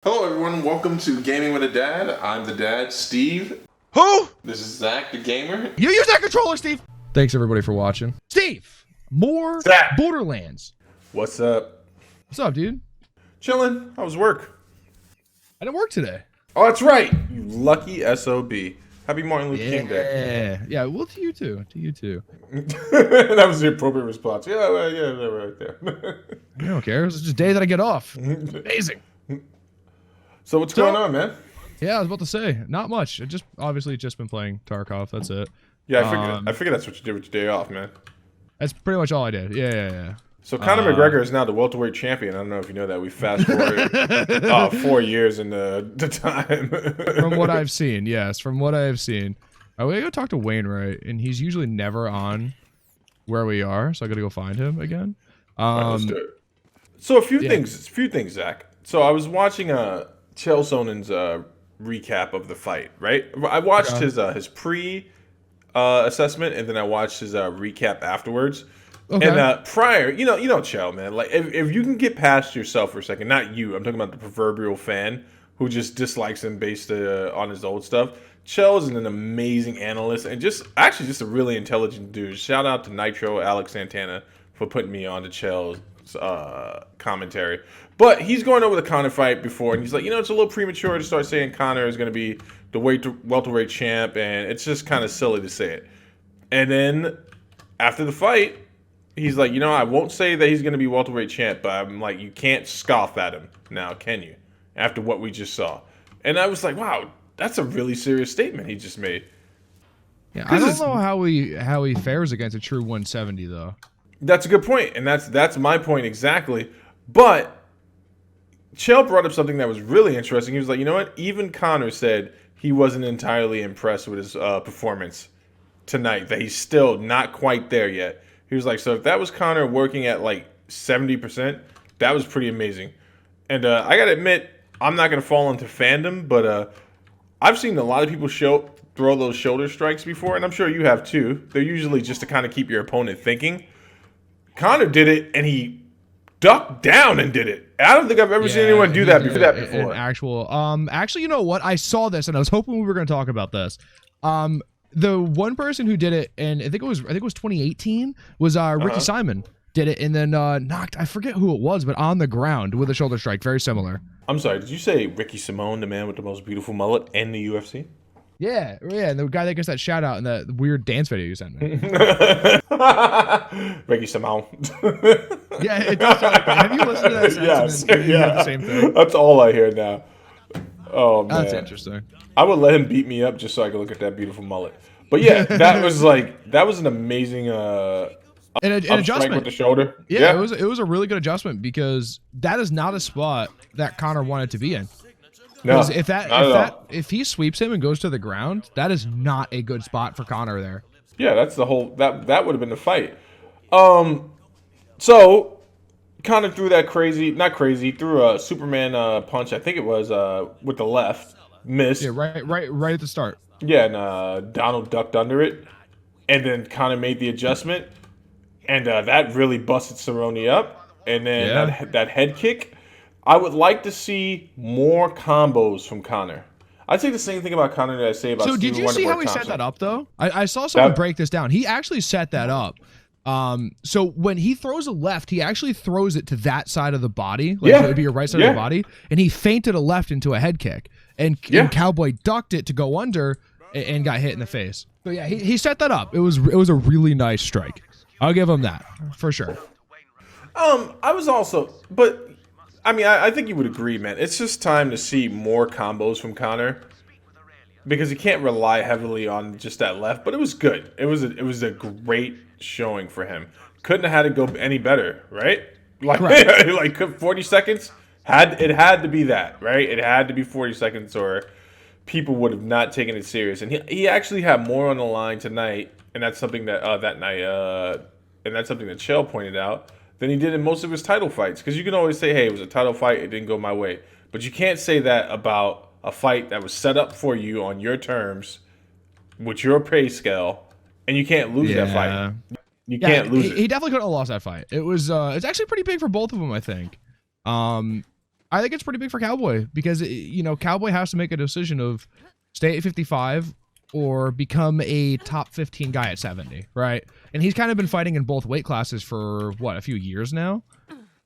Hello everyone, welcome to Gaming with a Dad. I'm the dad, Steve. Who? This is Zach, the gamer. You use that controller, Steve. Thanks everybody for watching. Steve, more Zach. Borderlands. What's up? What's up, dude? Chilling. How was work? I didn't work today. Oh, that's right. You lucky SOB. Happy Martin Luther King Day. Yeah. Well, to you too. To you too. That was the appropriate response. Yeah, right there. I don't care. It's just a day that I get off. Amazing. So what's going on, man? Yeah, I was about to say, not much. I just been playing Tarkov. That's it. Yeah, I figured that's what you did with your day off, man. That's pretty much all I did. Yeah. So Conor McGregor is now the welterweight champion. I don't know if you know that. We fast forwarded 4 years in the time. From what I've seen, yes. From what I have seen. I gotta go talk to Wainwright, and he's usually never on where we are, so I gotta go find him again. Right, let's do it. So a few things, Zach. So I was watching Chael Sonnen's recap of the fight, right? I watched his pre assessment, and then I watched his recap afterwards. Okay. And prior, you know Chael, man. Like if you can get past yourself for a second, not you. I'm talking about the proverbial fan who just dislikes him based on his old stuff. Chael is an amazing analyst and just a really intelligent dude. Shout out to Nitro Alex Santana for putting me on to Chael's commentary. But he's going over the Conor fight before, and he's like, it's a little premature to start saying Conor is going to be the welterweight champ, and it's just kind of silly to say it. And then after the fight, he's like, I won't say that he's going to be welterweight champ, but I'm like, you can't scoff at him now, can you? After what we just saw. And I was like, wow, that's a really serious statement he just made. Yeah, I don't know how he fares against a true 170 though. That's a good point, and that's my point exactly. But Chael brought up something that was really interesting. He was like, you know what? Even Conor said he wasn't entirely impressed with his performance tonight, that he's still not quite there yet. He was like, so if that was Conor working at like 70%, that was pretty amazing. And I got to admit, I'm not going to fall into fandom, but I've seen a lot of people throw those shoulder strikes before, and I'm sure you have too. They're usually just to kind of keep your opponent thinking. Conor did it, and he ducked down and did it. I don't think I've ever seen anyone do that before. Actually, you know what? I saw this, and I was hoping we were going to talk about this. The one person who did it, and I think it was 2018, was Ricky Simon did it, and then knocked, I forget who it was, but on the ground with a shoulder strike, very similar. I'm sorry, did you say Ricky Simone, the man with the most beautiful mullet in the UFC? Yeah, and the guy that gets that shout out in the weird dance video you sent me. Ricky Simone. Yeah, it does sound like that. Have you listened to that? Yes, yeah. The same thing. That's all I hear now. Oh man, that's interesting. I would let him beat me up just so I could look at that beautiful mullet. But yeah, that was an amazing an adjustment with the shoulder. Yeah, it was a really good adjustment because that is not a spot that Conor wanted to be in. No, if he sweeps him and goes to the ground, that is not a good spot for Conor there. Yeah, that's the whole that would have been the fight. So Conor threw that threw a Superman punch, I think it was with the left, missed. Yeah, right at the start. Yeah, and Donald ducked under it, and then Conor made the adjustment, and that really busted Cerrone up. And then that head kick. I would like to see more combos from Conor. I'd say the same thing about Conor that I say about So Stephen did you see how he set that up, though? I saw someone break this down. He actually set that up. So when he throws a left, he actually throws it to that side of the body. Like it would be your right side of the body. And he feinted a left into a head kick. And Cowboy ducked it to go under and got hit in the face. So yeah, he set that up. It was a really nice strike. I'll give him that, for sure. I was also... But... I mean, I think you would agree, man. It's just time to see more combos from Conor because he can't rely heavily on just that left. But it was good. It was a great showing for him. Couldn't have had it go any better, right? Like 40 seconds had to be that, right? It had to be 40 seconds, or people would have not taken it serious. And he actually had more on the line tonight, and that's something that and that's something that Chael pointed out, than he did in most of his title fights. Because you can always say, hey, it was a title fight, it didn't go my way. But you can't say that about a fight that was set up for you on your terms, with your pay scale, and you can't lose that fight. You can't lose it. He definitely couldn't have lost that fight. It was it's actually pretty big for both of them, I think. I think it's pretty big for Cowboy because, you know, Cowboy has to make a decision of stay at 55 or become a top 15 guy at 70, right? And he's kind of been fighting in both weight classes for, what, a few years now?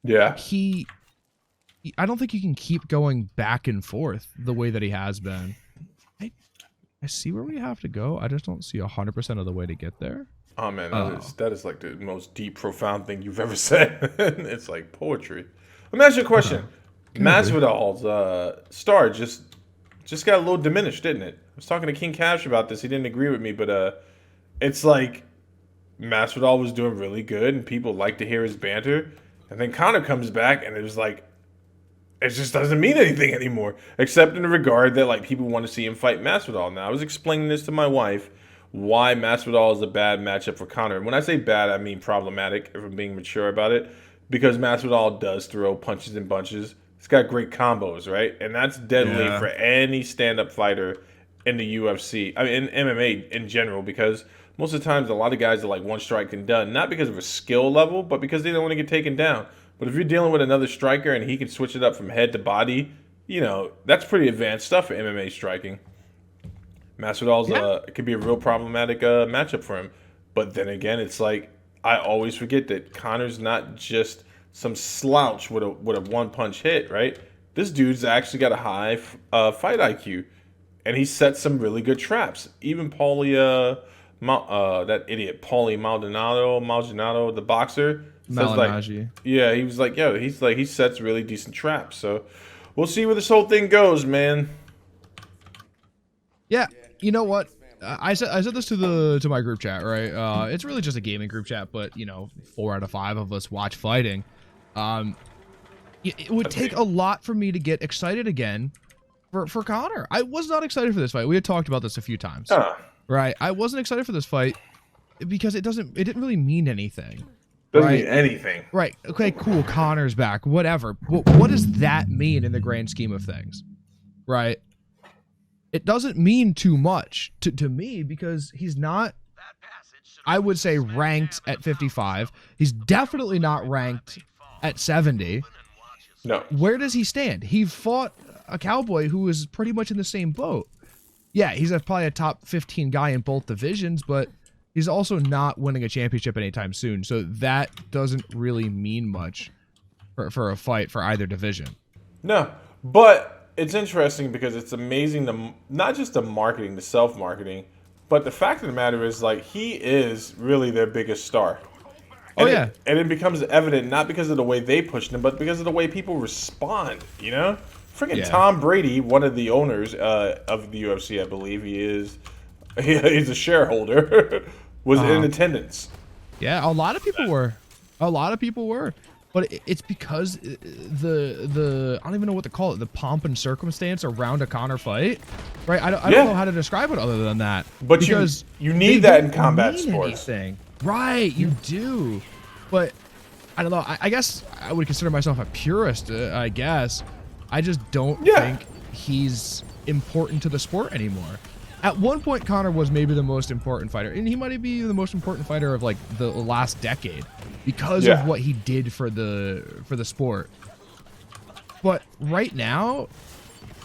Yeah. I don't think you can keep going back and forth the way that he has been. I see where we have to go. I just don't see 100% of the way to get there. Oh, man, that is like the most deep, profound thing you've ever said. It's like poetry. Let me ask you a question. Masvidal's star just got a little diminished, didn't it? I was talking to King Cash about this. He didn't agree with me, but it's like Masvidal was doing really good, and people like to hear his banter. And then Conor comes back, and it was like, it just doesn't mean anything anymore, except in the regard that like people want to see him fight Masvidal. Now, I was explaining this to my wife, why Masvidal is a bad matchup for Conor. And when I say bad, I mean problematic, if I'm being mature about it, because Masvidal does throw punches and bunches. He's got great combos, right? And that's deadly for any stand-up fighter in the UFC. I mean, in MMA in general, because most of the times a lot of guys are like one strike and done, not because of a skill level, but because they don't want to get taken down. But if you're dealing with another striker and he can switch it up from head to body, you know, that's pretty advanced stuff for MMA striking. Masvidal's it could be a real problematic matchup for him. But then again, it's like I always forget that Conor's not just some slouch with a one punch hit, right? This dude's actually got a high fight IQ, and he sets some really good traps. Even that idiot Paulie Maldonado, the boxer, says like, yeah, he was like, yo, he sets really decent traps. So we'll see where this whole thing goes, man. Yeah, you know what? I said this to my group chat, right? It's really just a gaming group chat, but you know, 4 out of 5 of us watch fighting. It would take a lot for me to get excited again for Conor. I was not excited for this fight. We had talked about this a few times, right? I wasn't excited for this fight because it didn't really mean anything. Doesn't mean anything. Right. Okay, cool. Conor's back. Whatever. What does that mean in the grand scheme of things? Right? It doesn't mean too much to me because he's not, I would say, ranked at 55. He's definitely not ranked at 70. No. Where does he stand? He fought a Cowboy who was pretty much in the same boat. Yeah, he's probably a top 15 guy in both divisions, but he's also not winning a championship anytime soon. So that doesn't really mean much for a fight for either division. No, but it's interesting because it's amazing, not just the marketing, the self-marketing, but the fact of the matter is, like, he is really their biggest star. And it becomes evident not because of the way they push him, but because of the way people respond, you know? Freaking Tom Brady, one of the owners of the UFC, I believe he's a shareholder, was in attendance. Yeah, a lot of people were. But it's because the I don't even know what to call it, the pomp and circumstance around a Conor fight, right? I don't know how to describe it other than that. But because you need that in combat sports. Anything. Right, you do. But I don't know. I guess I would consider myself a purist, I guess. I just don't think he's important to the sport anymore. At one point, Conor was maybe the most important fighter, and he might be the most important fighter of like the last decade because of what he did for the sport. But right now,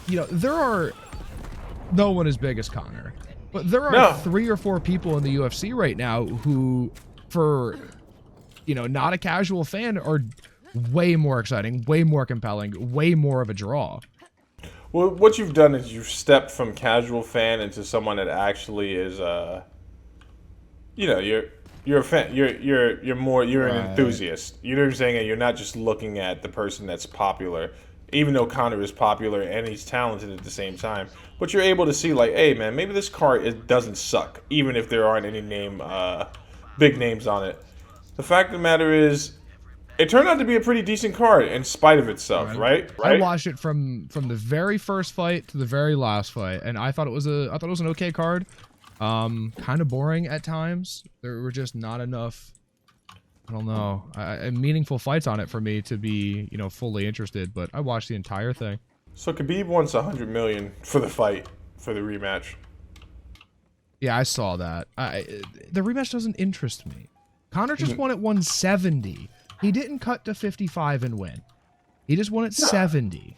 you know, there are no one as big as Conor, but there are 3 or 4 people in the UFC right now who, for you know, not a casual fan, are way more exciting, way more compelling, way more of a draw. Well, what you've done is you've stepped from casual fan into someone that actually is, you know, you're a fan. You're an enthusiast. You know what I'm saying? And you're not just looking at the person that's popular, even though Conor is popular and he's talented at the same time. But you're able to see, like, hey, man, maybe this card doesn't suck, even if there aren't any big names on it. The fact of the matter is, it turned out to be a pretty decent card in spite of itself, right? I watched it from the very first fight to the very last fight, and I thought it was an okay card. Kind of boring at times. There were just not enough, I don't know, meaningful fights on it for me to be, you know, fully interested. But I watched the entire thing. So Khabib wants $100 million for the fight, for the rematch. Yeah, I saw that. The rematch doesn't interest me. Conor just won at 170. He didn't cut to 55 and win. He just won at 70.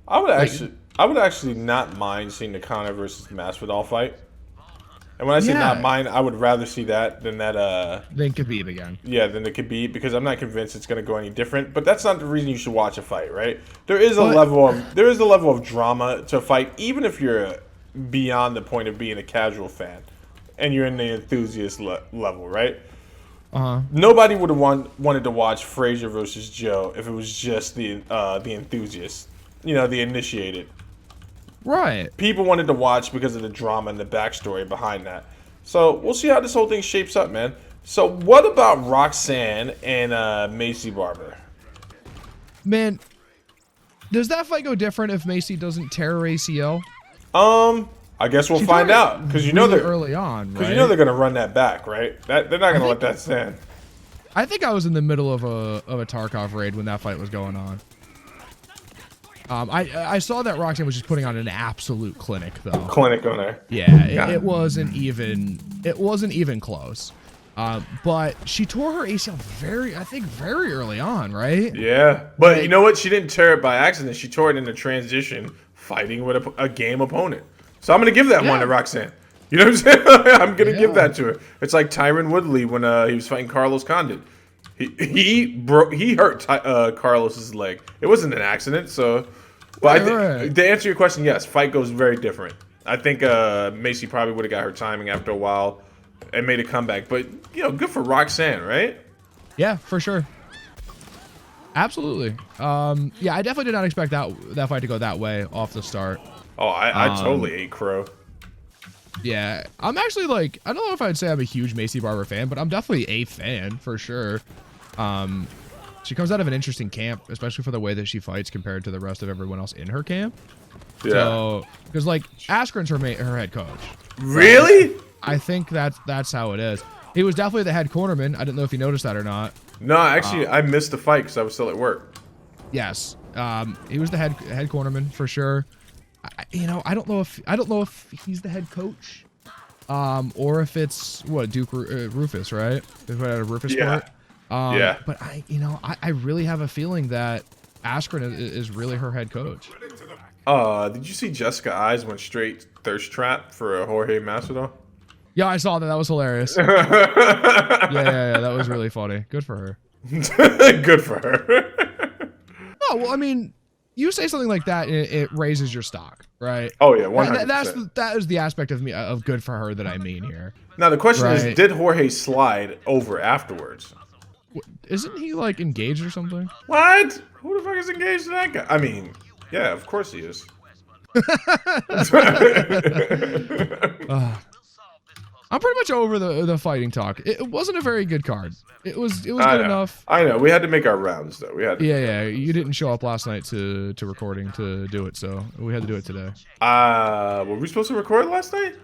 I would actually not mind seeing the Conor versus Masvidal fight. And when I say not mind, I would rather see that than that. Than Khabib again. Yeah, than the Khabib, because I'm not convinced it's going to go any different. But that's not the reason you should watch a fight, right? There is a level of drama to a fight, even if you're beyond the point of being a casual fan, and you're in the enthusiast level, right? Nobody would have wanted to watch Frazier versus Joe if it was just the enthusiast, the initiated. Right. People wanted to watch because of the drama and the backstory behind that. So we'll see how this whole thing shapes up, man. So what about Roxanne and Maycee Barber? Man, does that fight go different if Maycee doesn't tear her ACL? I guess we'll find out, because they're early on, right? Because they're gonna run that back, right? They're not gonna let that stand. I think I was in the middle of a Tarkov raid when that fight was going on. I saw that Roxanne was just putting on an absolute clinic, though. Clinic on there. Yeah, it wasn't even close. But she tore her ACL very early on, right? Yeah, but you know what? She didn't tear it by accident. She tore it in the transition, fighting with a game opponent. So I'm gonna give that one to Roxanne. You know what I'm saying? I'm gonna give that to her. It's like Tyron Woodley when he was fighting Carlos Condit. He hurt Carlos's leg. It wasn't an accident. So, but to answer your question, yes, fight goes very different. I think Maycee probably would have got her timing after a while and made a comeback. But good for Roxanne, right? Yeah, for sure. Absolutely. Yeah, I definitely did not expect that fight to go that way off the start. Oh, I totally ate crow. Yeah, I'm actually I don't know if I'd say I'm a huge Maycee Barber fan, but I'm definitely a fan for sure. She comes out of an interesting camp, especially for the way that she fights compared to the rest of everyone else in her camp. Yeah. So, because Askren's her head coach. Really? I think that's how it is. He was definitely the head cornerman. I didn't know if you noticed that or not. No, actually, I missed the fight because I was still at work. Yes, he was the head cornerman for sure. I don't know if he's the head coach, or if it's Duke Rufus, right? Rufus Court. Yeah. But I really have a feeling that Askren is really her head coach. Did you see Jessica Eyes went straight thirst trap for Jorge Masvidal? Yeah, I saw that. That was hilarious. yeah, that was really funny. Good for her. Good for her. Oh, well, I mean, you say something like that, it raises your stock, right? Oh yeah, 100%. That is the aspect of good for her that I mean here. Now the question is, did Jorge slide over afterwards? Isn't he engaged or something? What? Who the fuck is engaged to that guy? I mean, yeah, of course he is. I'm pretty much over the fighting talk. It wasn't a very good card. It was good enough. I know. We had to make our rounds though. We had to. Yeah. You didn't show up last night to recording to do it, so we had to do it today. Were we supposed to record last night?